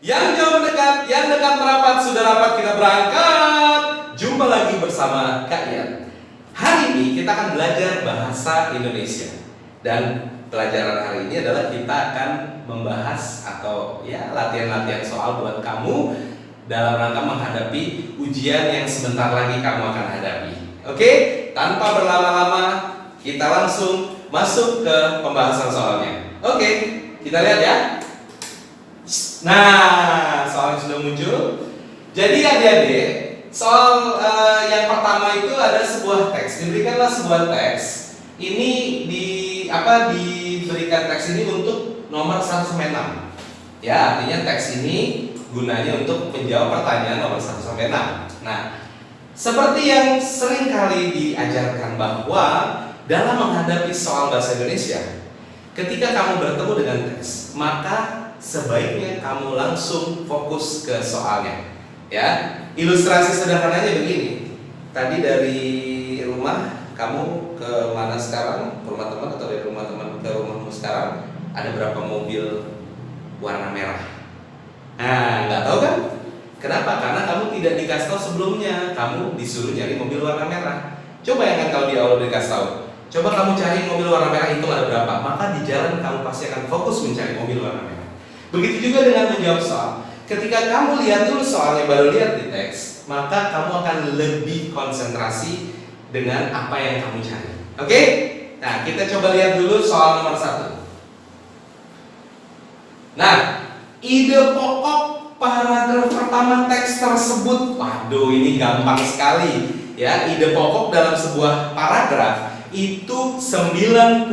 Yang jauh mendekat, yang dekat merapat, sudah rapat kita berangkat. Jumpa lagi bersama Kak Ian. Hari ini kita akan belajar bahasa Indonesia. Dan pelajaran hari ini adalah kita akan membahas atau ya latihan-latihan soal buat kamu dalam rangka menghadapi ujian yang sebentar lagi kamu akan hadapi. Oke, tanpa berlama-lama kita langsung masuk ke pembahasan soalnya. Oke, kita lihat ya. Nah, soalnya sudah muncul. Jadi adik-adik, soal yang pertama itu ada sebuah teks. Diberikanlah sebuah teks. Ini diberikan teks ini untuk nomor 1 sampai 6. Ya, artinya teks ini gunanya untuk menjawab pertanyaan nomor 1 sampai 6. Nah, seperti yang sering kali diajarkan bahwa dalam menghadapi soal bahasa Indonesia, ketika kamu bertemu dengan teks, maka sebaiknya kamu langsung fokus ke soalnya. Ya, ilustrasi sederhananya begini. Tadi dari rumah kamu ke mana sekarang? Ke rumah teman atau dari rumah teman ke rumahmu sekarang? Ada berapa mobil warna merah? Nah, nggak tahu kan? Kenapa? Karena kamu tidak dikasih tahu sebelumnya. Kamu disuruh nyari mobil warna merah. Coba yang kalau di awal dikasih tahu. Coba kamu cari mobil warna merah itu ada berapa? Maka di jalan kamu pasti akan fokus mencari mobil warna merah. Begitu juga dengan menjawab soal. Ketika kamu lihat dulu soalnya baru lihat di teks, maka kamu akan lebih konsentrasi dengan apa yang kamu cari. Oke? Nah, kita coba lihat dulu soal nomor 1. Nah, ide pokok paragraf pertama teks tersebut. Waduh, ini gampang sekali. Ya, ide pokok dalam sebuah paragraf itu 90%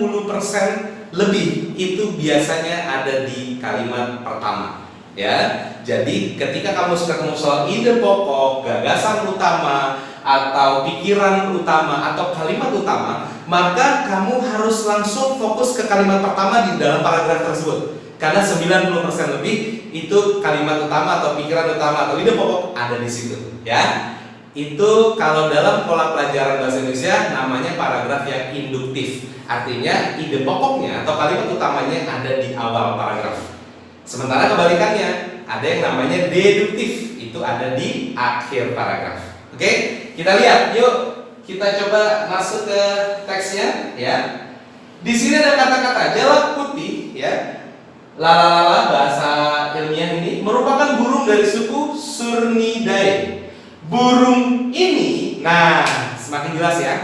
lebih itu biasanya ada di kalimat pertama. Ya, jadi ketika kamu sudah ketemu soal ide pokok, gagasan utama, atau pikiran utama, atau kalimat utama, maka kamu harus langsung fokus ke kalimat pertama di dalam paragraf tersebut. Karena 90% lebih itu kalimat utama atau pikiran utama atau ide pokok ada di situ. Ya, itu kalau dalam pola pelajaran bahasa Indonesia namanya paragraf yang induktif. Artinya ide pokoknya atau kalimat utamanya ada di awal paragraf. Sementara kebalikannya, ada yang namanya deduktif, itu ada di akhir paragraf. Oke, kita lihat. Yuk, kita coba masuk ke teksnya ya. Di sini ada kata-kata jalak putih ya. Lalalala bahasa ilmiah ini merupakan burung dari suku Surnidae. Burung ini, nah, semakin jelas ya.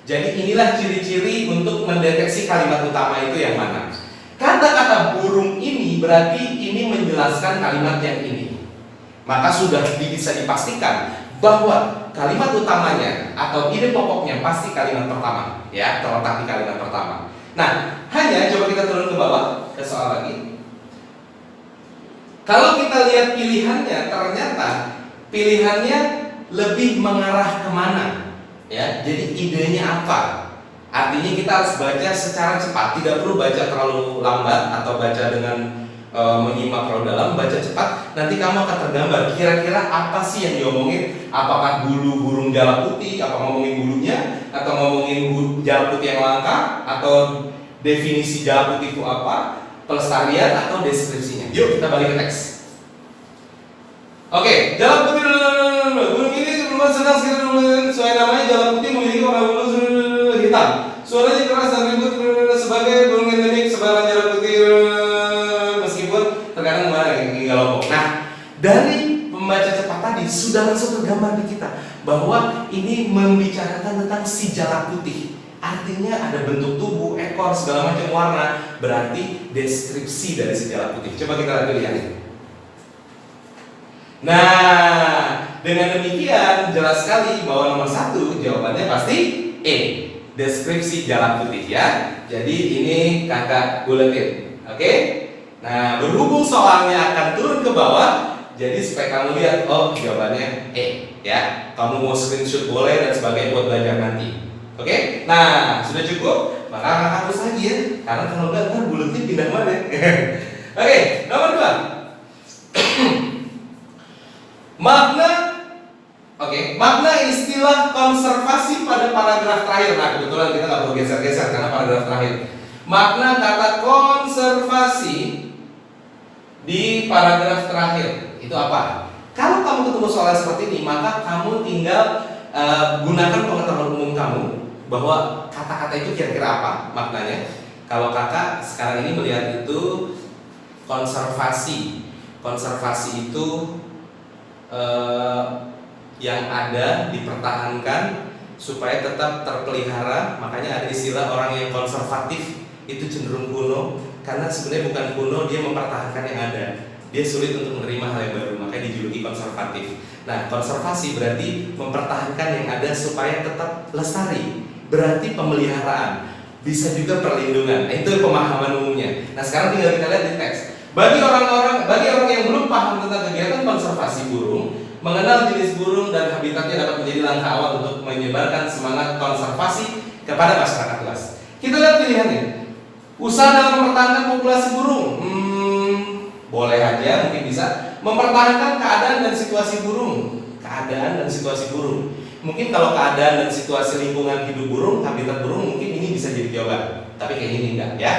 Jadi inilah ciri-ciri untuk mendeteksi kalimat utama itu yang mana. Kata-kata burung ini berarti ini menjelaskan kalimat yang ini. Maka sudah bisa dipastikan bahwa kalimat utamanya atau ide pokoknya pasti kalimat pertama, ya, terletak di kalimat pertama. Nah, hanya coba kita turun ke bawah ke soal lagi. Kalau kita lihat pilihannya, ternyata pilihannya lebih mengarah kemana? Ya, jadi idenya apa? Artinya kita harus baca secara cepat, tidak perlu baca terlalu lambat atau baca dengan menyimak terlalu dalam, baca cepat. Nanti kamu akan tergambar kira-kira apa sih yang diomongin? Apakah bulu burung jalak putih? Apa ngomongin bulunya? Atau ngomongin jalak putih yang langka? Atau definisi jalak putih itu apa? Pelestarian atau deskripsinya? Yuk kita balik ke teks. Oke, jalak putih burung ini berulang sedang sekitar sesuai namanya jalak putih memiliki warna bulu hitam. Suaranya keras dan ribut sebagai burung endemik sebaran jalak putih meskipun terkadang galopok. Nah, dari pembaca cepat tadi sudah langsung tergambar di kita bahwa ini membicarakan tentang si jalak putih. Artinya ada bentuk tubuh, ekor, segala macam warna, berarti deskripsi dari si jalak putih. Coba kita lihat. Nah, dengan demikian jelas sekali bahwa nomor 1 jawabannya pasti E, deskripsi jalak putih ya. Jadi ini kakak buletin. Oke? Nah, berhubung soalnya akan turun ke bawah, jadi supaya kamu lihat, oh jawabannya E ya. Kamu mau screenshot boleh dan sebagainya buat belajar nanti. Oke? Nah, sudah cukup? Maka kakak hapus lagi ya. Karena kalau enggak ntar buletin pindah mana? Oke, nomor 2. Makna istilah konservasi pada paragraf terakhir. Nah, kebetulan kita nggak perlu geser-geser karena paragraf terakhir. Makna kata konservasi di paragraf terakhir itu apa? Kalau kamu ketemu soal seperti ini, maka kamu tinggal gunakan pengetahuan umum kamu bahwa kata-kata itu kira-kira apa maknanya. Kalau kakak sekarang ini melihat itu konservasi. Konservasi itu yang ada dipertahankan supaya tetap terpelihara. Makanya ada istilah orang yang konservatif itu cenderung kuno, karena sebenarnya bukan kuno, dia mempertahankan yang ada. Dia sulit untuk menerima hal yang baru, makanya dijuluki konservatif. Nah, konservasi berarti mempertahankan yang ada supaya tetap lestari. Berarti pemeliharaan, bisa juga perlindungan. Nah, itu pemahaman umumnya. Nah, sekarang tinggal kita lihat di teks. Bagi orang yang belum paham tentang kegiatan konservasi burung, mengenal jenis burung dan habitatnya dapat menjadi langkah awal untuk menyebarkan semangat konservasi kepada masyarakat luas. Kita lihat pilihannya. Usaha dalam mempertahankan populasi burung. Boleh aja, mungkin bisa mempertahankan keadaan dan situasi burung. Keadaan dan situasi burung. Mungkin kalau keadaan dan situasi lingkungan hidup burung, habitat burung, mungkin ini bisa jadi jawaban. Tapi kayaknya ini enggak ya.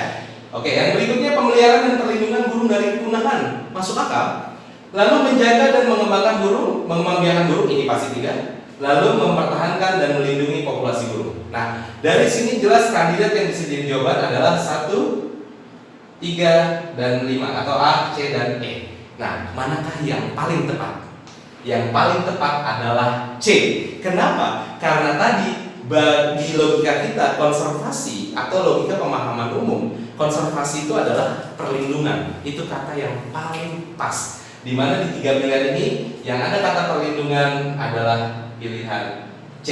Oke, yang berikutnya pemeliharaan dan perlindungan burung dari kepunahan. Masuk akal. Lalu menjaga dan mengembangkan burung, mengembangbiakan burung, ini pasti tidak. Lalu mempertahankan dan melindungi populasi burung. Nah, dari sini jelas kandidat yang bisa jadi jawaban adalah 1, 3, dan 5 atau A, C, dan E. Nah, manakah yang paling tepat? Yang paling tepat adalah C. Kenapa? Karena tadi bagi logika kita konservasi atau logika pemahaman umum, konservasi itu adalah perlindungan. Itu kata yang paling pas. Di mana di 3 pilihan ini yang ada kata perlindungan adalah pilihan C,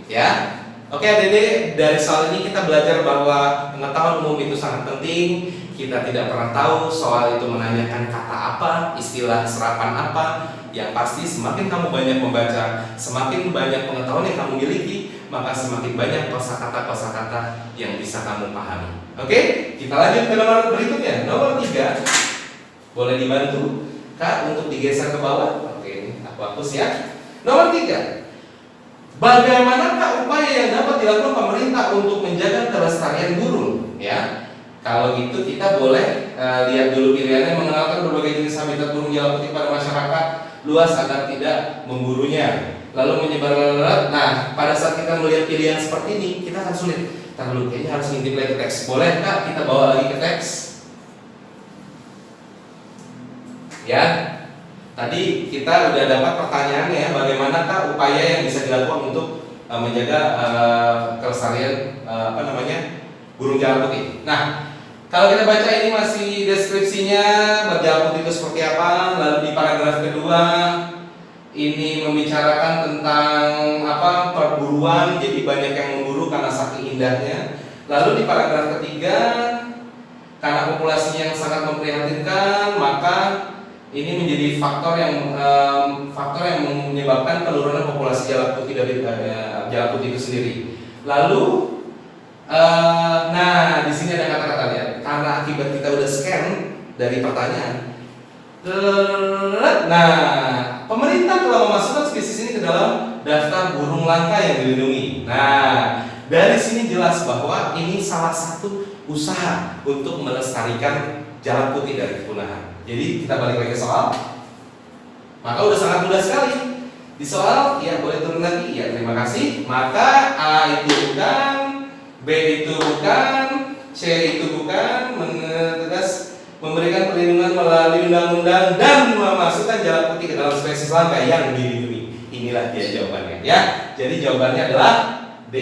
ya. Oke, Adik-adik, dari soal ini kita belajar bahwa pengetahuan umum itu sangat penting. Kita tidak pernah tahu soal itu menanyakan kata apa, istilah serapan apa. Yang pasti semakin kamu banyak membaca, semakin banyak pengetahuan yang kamu miliki, maka semakin banyak kosakata-kosakata yang bisa kamu pahami. Oke, kita lanjut ke nomor berikutnya. Nomor 3. Boleh dibantu Kak untuk digeser ke bawah. Oke, aku hapus ya. Nomor 3. Bagaimanakah upaya yang dapat dilakukan pemerintah untuk menjaga kelestarian burung? Ya, kalau gitu kita boleh lihat dulu pilihannya, mengenalkan berbagai jenis habitat burung jalak putih pada masyarakat luas agar tidak memburunya. Lalu menyebar. Nah, pada saat kita melihat pilihan seperti ini, kita akan sulit. Ntar dulu, kayaknya harus ngintip lagi ke teks. Boleh Kak kita bawa lagi ke teks? Ya. Tadi kita udah dapat pertanyaannya, bagaimanakah upaya yang bisa dilakukan untuk menjaga kelestarian burung jalak putih. Nah, kalau kita baca ini masih deskripsinya jalak putih itu seperti apa. Lalu di paragraf kedua ini membicarakan tentang perburuan, jadi banyak yang memburu karena saking indahnya. Lalu di paragraf ketiga, karena populasinya yang sangat memprihatinkan, maka ini menjadi faktor yang menyebabkan penurunan populasi jalak putih dari jalak putih itu sendiri. Lalu, nah di sini ada kata-kata lihat. Karena akibat kita udah scan dari pertanyaan. Nah, pemerintah telah memasukkan spesies ini ke dalam daftar burung langka yang dilindungi. Nah, dari sini jelas bahwa ini salah satu usaha untuk melestarikan jalak putih dari kepunahan. Jadi kita balik lagi ke soal. Maka udah sangat mudah sekali. Di soal, ya boleh turun lagi. Ya terima kasih. Maka A itu bukan, B itu bukan, C itu bukan, memberikan perlindungan melalui undang-undang dan memasukkan jalak putih ke dalam spesies langka yang dilindungi. Inilah dia jawabannya. Ya, jadi jawabannya adalah D.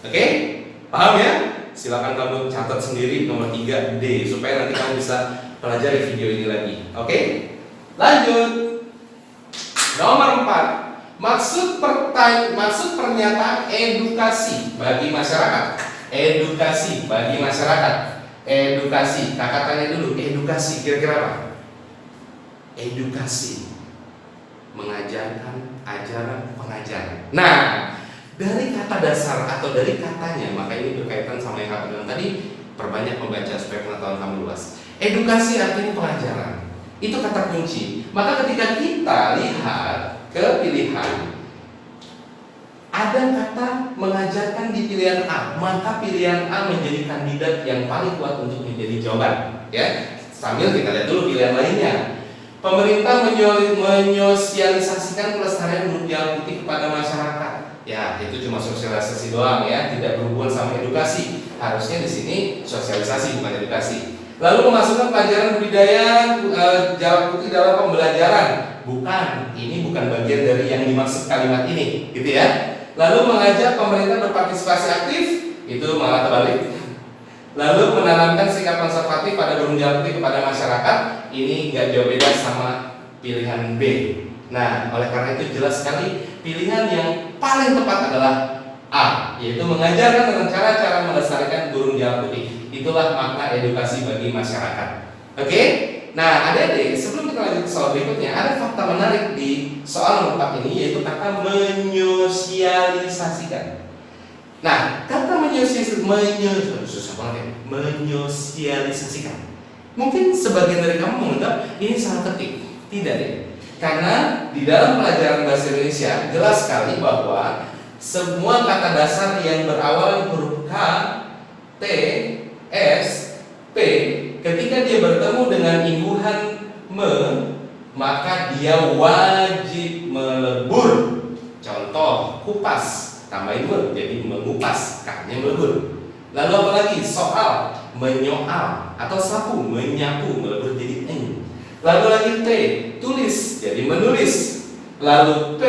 Oke, paham ya? Silakan kamu catat sendiri nomor 3 D supaya nanti kamu bisa pelajari video ini lagi. Oke? Lanjut. Nomor 4. Maksud pernyataan edukasi bagi masyarakat. Edukasi bagi masyarakat. Edukasi. Kakak tanya dulu, edukasi kira-kira apa? Edukasi. Mengajarkan, ajaran, pengajaran. Nah, dari kata dasar atau dari katanya, maka ini berkaitan sama yang kakak bilang tadi, perbanyak membaca supaya pengetahuan kamu luas. Edukasi artinya pengajaran. Itu kata kunci. Maka ketika kita lihat ke pilihan, ada kata mengajarkan di pilihan A, maka pilihan A menjadi kandidat yang paling kuat untuk menjadi jawaban. Ya, Sambil kita lihat dulu pilihan lainnya. Pemerintah menyosialisasikan pelestarian burung jalak putih kepada masyarakat. Ya, itu cuma sosialisasi doang ya, tidak berhubungan sama edukasi. Harusnya di sini sosialisasi bukan edukasi. Lalu memasukkan pelajaran budidaya jalak putih dalam pembelajaran. Bukan, ini bukan bagian dari yang dimaksud kalimat ini, gitu ya. Lalu mengajak pemerintah berpartisipasi aktif, itu malah terbalik. Lalu menanamkan sikap konservatif pada burung jalak putih kepada masyarakat, ini nggak jauh beda sama pilihan B. Nah, oleh karena itu jelas sekali pilihan yang paling tepat adalah A, yaitu mengajarkan dengan cara-cara melestarikan burung jalak putih. Itulah makna edukasi bagi masyarakat. Oke? Nah, adik-adik, sebelum kita lanjut ke soal berikutnya, ada fakta menarik di soal nomor 4 ini, yaitu kata menyosialisasikan. Nah, kata menyosialisasikan. Mungkin sebagian dari kamu menganggap ini salah ketik. Tidak deh. Karena di dalam pelajaran bahasa Indonesia jelas sekali bahwa semua kata dasar yang berawalan huruf K, T, S, P, ketika dia bertemu dengan imbuhan me, maka dia wajib melebur. Contoh, kupas, tambahin me, jadi mengupas, K-nya melebur. Lalu apa lagi? Soal, menyoal, atau sapu, menyapu, melebur jadi eng. Lalu lagi T, tulis, jadi menulis. Lalu P,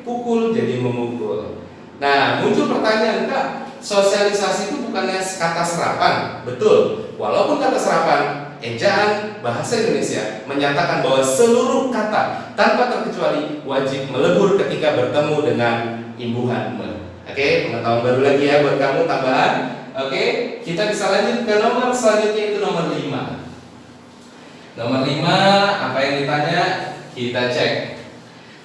pukul, jadi memukul. Nah, muncul pertanyaan, Kak, sosialisasi itu bukannya kata serapan? Betul, walaupun kata serapan, ejaan bahasa Indonesia menyatakan bahwa seluruh kata tanpa terkecuali wajib melebur ketika bertemu dengan imbuhan me. Oke, pengetahuan baru lagi ya buat kamu, tambahan. Oke, kita bisa lanjut ke nomor selanjutnya, itu nomor 5. Nomor 5, apa yang ditanya? Kita cek.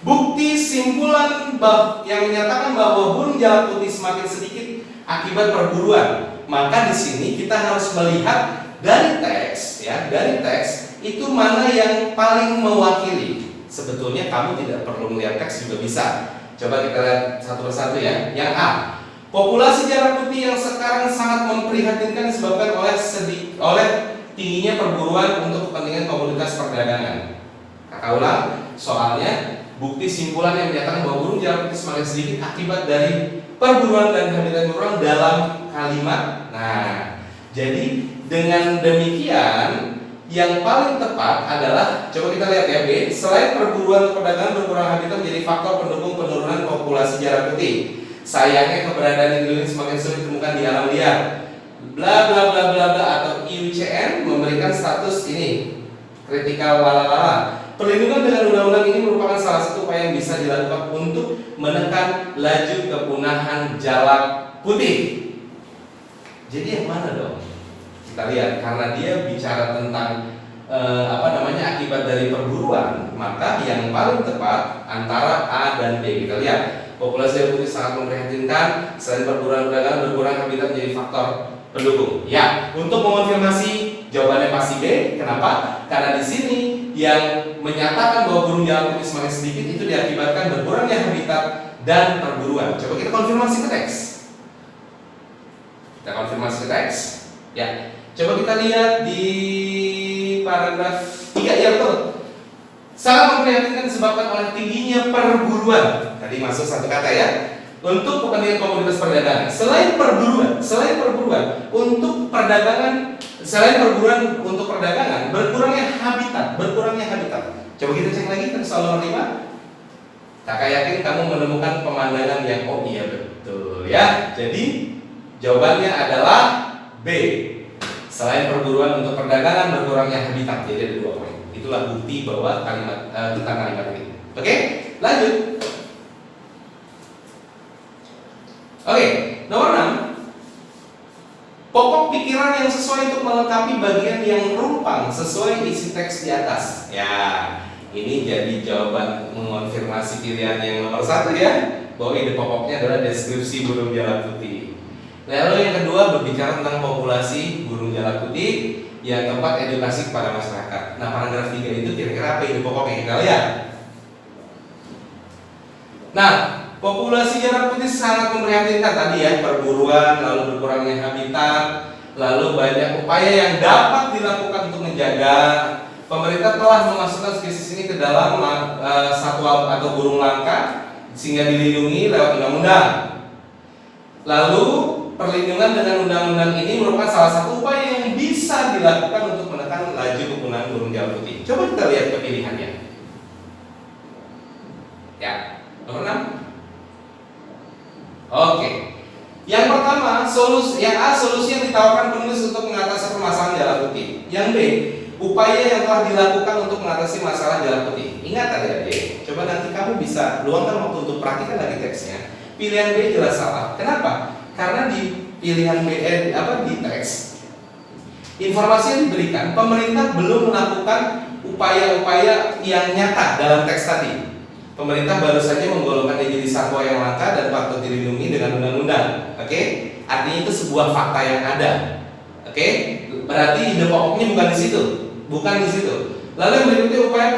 Bukti simpulan yang menyatakan bahwa burung jalak putih semakin sedikit akibat perburuan. Maka di sini kita harus melihat dari teks, ya, dari teks itu mana yang paling mewakili. Sebetulnya kamu tidak perlu melihat teks juga bisa. Coba kita lihat satu persatu ya. Yang A, populasi jalak putih yang sekarang sangat memprihatinkan disebabkan oleh tingginya perburuan untuk kepentingan komoditas perdagangan. Kata ulang, soalnya bukti simpulan yang menyatakan bahwa burung jalak putih semakin sedikit akibat dari perburuan dan habitat berkurang dalam kalimat. Nah, jadi dengan demikian yang paling tepat adalah, coba kita lihat ya B, selain perburuan perdagangan berkurang habitat menjadi faktor pendukung penurunan populasi jalak putih. Sayangnya keberadaan ini semakin sulit ditemukan di alam liar. Bla bla bla bla bla, atau IUCN memberikan status ini kritikal lalala. Perlindungan dengan undang-undang ini merupakan salah satu upaya yang bisa dilakukan untuk menekan laju kepunahan jalak putih. Jadi yang mana dong? Kita lihat, karena dia bicara tentang akibat dari perburuan, maka yang paling tepat antara A dan B. Kita lihat, populasi jalak putih sangat memprihatinkan. Selain perburuan perdagangan, berkurang habitat menjadi faktor pendukung. Ya, untuk mengonfirmasi jawabannya pasti B. Kenapa? Karena di sini yang menyatakan bahwa burung jalak putih semakin sedikit itu diakibatkan berkurangnya habitat dan perburuan. Coba kita konfirmasi ke teks. Kita konfirmasi ke teks. Ya, coba kita lihat di paragraf 3, ya betul. Sangat memprihatinkan disebabkan oleh tingginya perburuan. Tadi masuk satu kata ya. Untuk kepentingan komoditas perdagangan. Selain perburuan untuk perdagangan, berkurangnya habitat. Coba kita cek lagi ke soal nomor 5. Kakak yakin kamu menemukan pemandangan yang oh iya betul ya. Jadi jawabannya adalah B. Selain perburuan untuk perdagangan, berkurangnya habitat. Jadi ada 2 poin. Itulah bukti bahwa tentang kalimat ini. Oke, lanjut. Oke, nomor 6. Pokok pikiran yang sesuai untuk melengkapi bagian yang rumpang sesuai isi teks di atas. Ya, ini jadi jawaban mengonfirmasi pilihan yang nomor 1 ya, bahwa ide pokoknya adalah deskripsi burung jalak putih. Lalu yang kedua berbicara tentang populasi burung jalak putih. Yang keempat edukasi kepada masyarakat. Nah, paragraf 3 itu kira-kira apa ide pokoknya, kita lihat. Nah, populasi jalak putih sangat memprihatinkan tadi ya, perburuan, lalu berkurangnya habitat, lalu banyak upaya yang dapat dilakukan untuk menjaga. Pemerintah telah memasukkan spesies ini ke dalam satwa atau burung langka sehingga dilindungi lewat undang-undang. Lalu perlindungan dengan undang-undang ini merupakan salah satu upaya yang bisa dilakukan untuk menekan laju kepunahan burung jalak putih. Coba kita lihat kepilihannya. Ya, nomor 6. Oke. Yang pertama, solusi yang A, solusi yang ditawarkan penulis untuk mengatasi permasalahan jalak putih. Yang B, upaya yang telah dilakukan untuk mengatasi masalah jalak putih. Ingat adik-adik, coba nanti kamu bisa luangkan waktu untuk praktikkan lagi teksnya. Pilihan B jelas salah. Kenapa? Karena di pilihan B di teks, informasi yang diberikan, pemerintah belum melakukan upaya-upaya yang nyata dalam teks tadi. Pemerintah baru saja menggolongkannya jadi satwa yang langka dan patut dilindungi dengan undang-undang. Oke? Artinya itu sebuah fakta yang ada. Oke? Berarti ide pokoknya bukan di situ. Bukan di situ. Lalu yang berikutnya upaya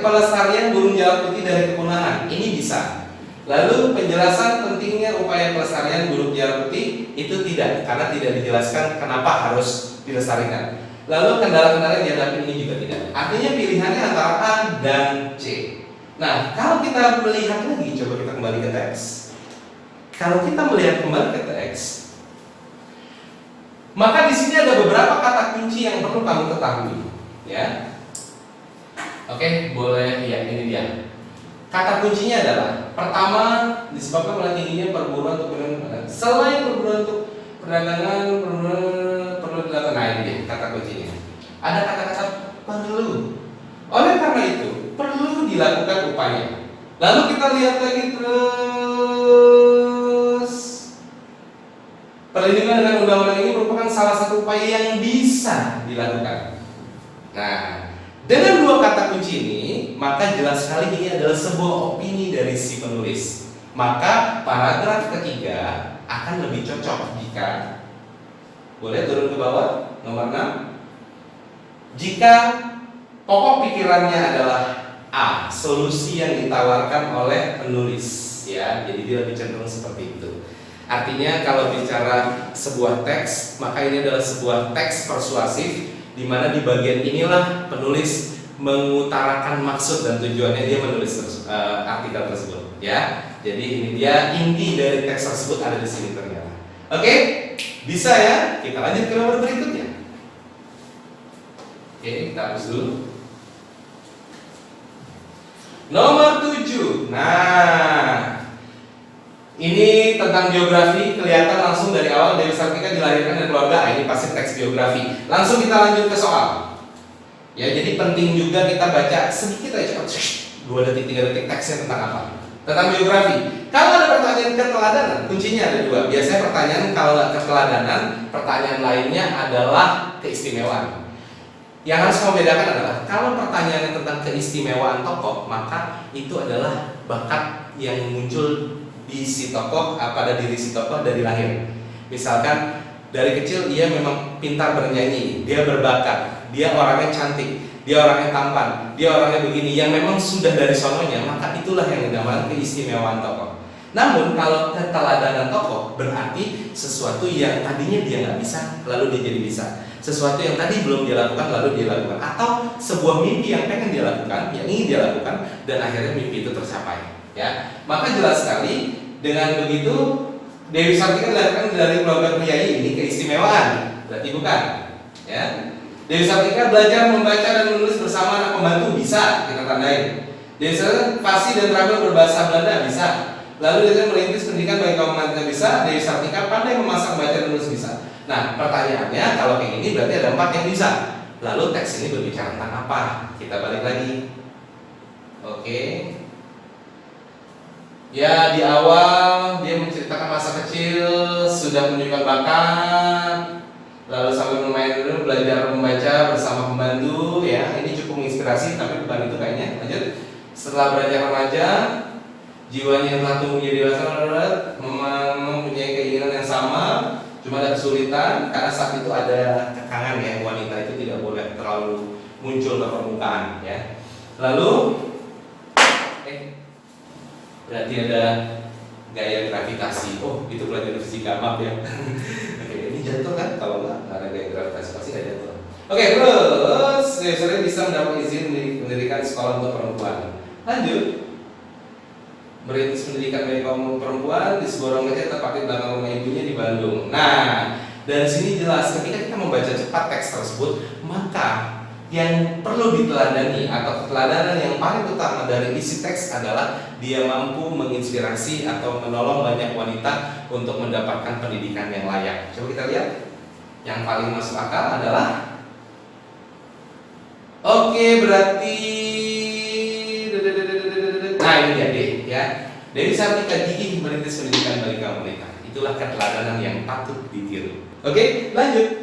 pelestarian burung jalak putih dari kepunahan. Ini bisa. Lalu penjelasan pentingnya upaya pelestarian burung jalak putih itu tidak, karena tidak dijelaskan kenapa harus dilestarikan. Lalu kendala-kendala yang dihadapi ini juga tidak. Artinya pilihannya antara A dan C. Nah, kalau kita melihat lagi, coba kita kembali ke teks. Kalau kita melihat kembali ke teks, maka di sini ada beberapa kata kunci yang perlu kamu ketahui, ya. Oke, boleh ya, ini dia. Kata kuncinya adalah pertama, disebabkan oleh tingginya perburuan untuk selain perburuan untuk perdagangan, perlu dilakukan. Nah, ini dia kata kuncinya. Ada kata-kata perlu. Oleh karena itu, perlu dilakukan upaya. Lalu kita lihat lagi terus. Perlindungan dengan undang-undang ini merupakan salah satu upaya yang bisa dilakukan. Nah, dengan dua kata kunci ini, maka jelas sekali ini adalah sebuah opini dari si penulis. Maka paragraf ketiga akan lebih cocok jika, boleh turun ke bawah, nomor 6. Jika pokok pikirannya adalah A, solusi yang ditawarkan oleh penulis, ya. Jadi dia lebih cenderung seperti itu. Artinya kalau bicara sebuah teks, maka ini adalah sebuah teks persuasif, di mana di bagian inilah penulis mengutarakan maksud dan tujuannya dia menulis artikel tersebut, ya. Jadi ini dia inti dari teks tersebut ada di sini ternyata. Oke, bisa ya. Kita lanjut ke nomor berikutnya. Oke, kita hapus dulu. Nomor 7. Nah, ini tentang biografi, kelihatan langsung dari awal Dewi Sartika dilahirkan dari keluarga. Ini pasti teks biografi. Langsung kita lanjut ke soal. Ya, jadi penting juga kita baca sedikit aja cepat. 2 detik, 3 detik teksnya tentang apa? Tentang biografi. Kalau ada pertanyaan keteladanan, kuncinya ada 2. Biasanya pertanyaan kalau nggak keteladanan, pertanyaan lainnya adalah keistimewaan. Yang harus kamu bedakan adalah kalau pertanyaannya tentang keistimewaan tokoh, maka itu adalah bakat yang muncul di si tokoh, pada diri si tokoh dari lahir. Misalkan dari kecil dia memang pintar bernyanyi, dia berbakat, dia orangnya cantik, dia orangnya tampan, dia orangnya begini, yang memang sudah dari sononya, maka itulah yang dinamakan keistimewaan tokoh. Namun kalau keteladanan tokoh berarti sesuatu yang tadinya dia nggak bisa, lalu dia jadi bisa. Sesuatu yang tadi belum dia lakukan, lalu dia lakukan. Atau sebuah mimpi yang pengen dia lakukan, yang ingin dia lakukan, dan akhirnya mimpi itu tercapai. Ya, maka jelas sekali dengan begitu Dewi Sartika dilahirkan dari keluarga priayi, ini keistimewaan, berarti bukan. Ya, Dewi Sartika belajar membaca dan menulis bersama anak pembantu, bisa kita tandain. Dewi Sartika fasih dan terampil berbahasa Belanda, bisa. Lalu dia merintis pendidikan bagi kaum wanita, bisa. Dewi Sartika pandai memasak, baca dan menulis, bisa. Nah, pertanyaannya kalau kayak gini berarti ada 4 yang bisa. Lalu teks ini berbicara tentang apa? Kita balik lagi. Oke. Ya, di awal dia menceritakan masa kecil, sudah menunjukkan bakat, lalu sambil bermain dulu, belajar membaca bersama pembantu, ya. Ini cukup menginspirasi, tapi bukan itu kayaknya. Lanjut. Setelah beranjak remaja, jiwanya telah tumbuh menjadi dewasa, mempunyai keinginan yang sama, cuma ada kesulitan karena saat itu ada kekangan, ya. Wanita itu tidak boleh terlalu muncul ke permukaan, ya. Lalu berarti ada gaya gravitasi. Oh, itu pelajaran fisika, maaf ya. Oke, ini jatuh kan? Kalau nggak ada gaya gravitasi pasti nggak jatuh. Oke, terus saya bisa mendapat izin mendirikan sekolah untuk perempuan. Lanjut. Merintis pendidikan bagi kaum perempuan di sebuah ruang kecil tepat di belakang rumah ibunya di Bandung. Nah, dari sini jelas ketika kita membaca cepat teks tersebut, maka yang perlu diteladani atau keteladanan yang paling utama dari isi teks adalah dia mampu menginspirasi atau menolong banyak wanita untuk mendapatkan pendidikan yang layak. Coba kita lihat. Yang paling masuk akal adalah oke, berarti nah ini dia D ya. Dewi Sartika gigih merintis pendidikan bagi kaum wanita. Itulah keteladanan yang patut ditiru. Oke, lanjut.